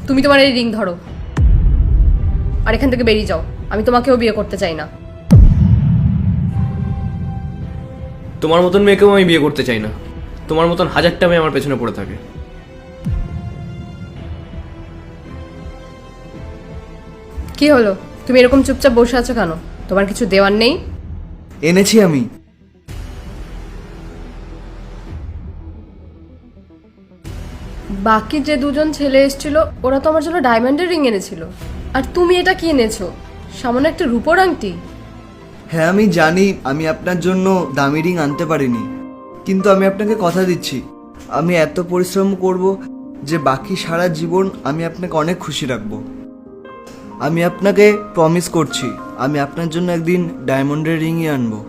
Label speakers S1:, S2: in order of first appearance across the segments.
S1: তুমি তোমার এই রিং ধরো আর এখান থেকে বেরিয়ে যাও। আমি তোমাকেও বিয়ে করতে চাই না।
S2: তোমার মতন মেয়েকেও আমি বিয়ে করতে চাই না। তোমার মতন হাজারটা মেয়ে আমার পেছনে পড়ে থাকে।
S1: কি হলো, তুমি এরকম চুপচাপ বসে আছো কেন? তোমার কিছু দেওয়ার নেই?
S3: এনেছি আমি।
S1: বাকি যে দুজন ছেলে এসেছিল ওরা তো আমার জন্য ডায়মন্ডের রিং এনেছিল, আর তুমি এটা কি এনেছো? সামান্য একটা রূপোর আংটি।
S3: হ্যাঁ আমি জানি আমি আপনার জন্য দামি রিং আনতে পারিনি, কিন্তু আমি আপনাকে কথা দিচ্ছি আমি এত পরিশ্রম করব যে বাকি সারা জীবন আমি আপনাকে অনেক খুশি রাখবো। আমি আপনাকে প্রমিস করছি আমি আপনার জন্য একদিন ডায়মন্ডের রিংই আনবো।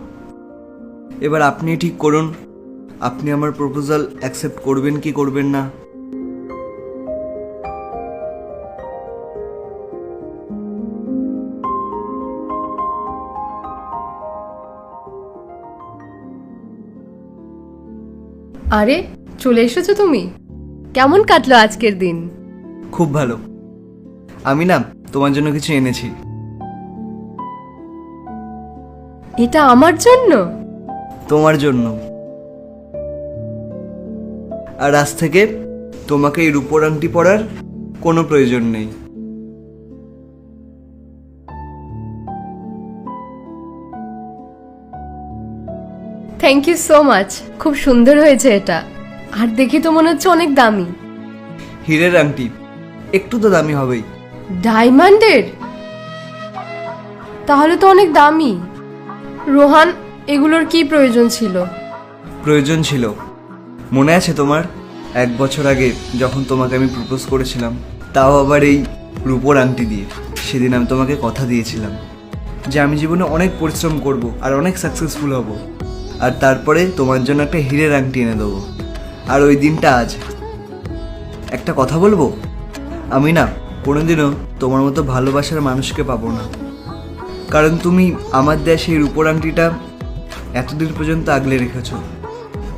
S3: এবার আপনি ঠিক করুন আপনি আমার প্রপোজাল অ্যাকসেপ্ট করবেন কি করবেন না।
S1: আরে চলে এসেছো তুমি। কেমন কাটলো আজকের দিন?
S3: খুব ভালো। আমি না তোমার জন্য কিছু এনেছি।
S1: এটা আমার জন্য?
S3: তোমার জন্য। আর আজ থেকে তোমাকে এই রূপোর আংটি পরার কোনো প্রয়োজন নেই।
S1: Thank you so much. খুব সুন্দর হয়েছে এটা, আর দেখে তো মনে হচ্ছে অনেক দামি।
S3: হীরের আংটি, একটু তো দামি হবেই।
S1: ডায়মন্ডের? তাহলে তো অনেক দামি। রোহান, এগুলোর কি প্রয়োজন ছিল?
S3: প্রয়োজন ছিল। মনে আছে তোমার 1 বছর আগে যখন তোমাকে আমি প্রপোজ করেছিলাম, তাও আবার এই রূপোর আংটি দিয়ে। সেদিন আমি তোমাকে কথা দিয়েছিলাম যে আমি জীবনে অনেক পরিশ্রম করব আর অনেক সাকসেসফুল হব, আর তারপরে তোমার জন্য একটা হীরের আংটি এনে দেবো। আর ওই দিনটা আজ। একটা কথা বলবো, আমি না কোনোদিনও তোমার মতো ভালোবাসার মানুষকে পাবো না, কারণ তুমি আমার দেয়া সেই রূপোর আংটিটা এতদিন পর্যন্ত আগলে রেখেছো।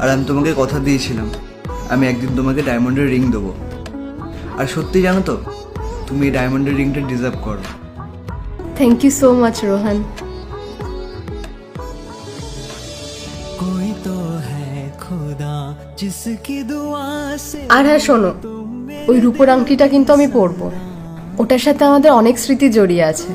S3: আর আমি তোমাকে কথা দিয়েছিলাম আমি একদিন তোমাকে ডায়মন্ডের রিং দেবো। আর সত্যি জানো তো, তুমি এই ডায়মন্ডের রিংটা ডিজার্ভ করো।
S1: Thank you so much Rohan. আর হ্যাঁ শোনো, ওই রূপোর আংটিটা কিন্তু আমি পরবো। ওটার সাথে আমাদের অনেক স্মৃতি জড়িয়ে আছে।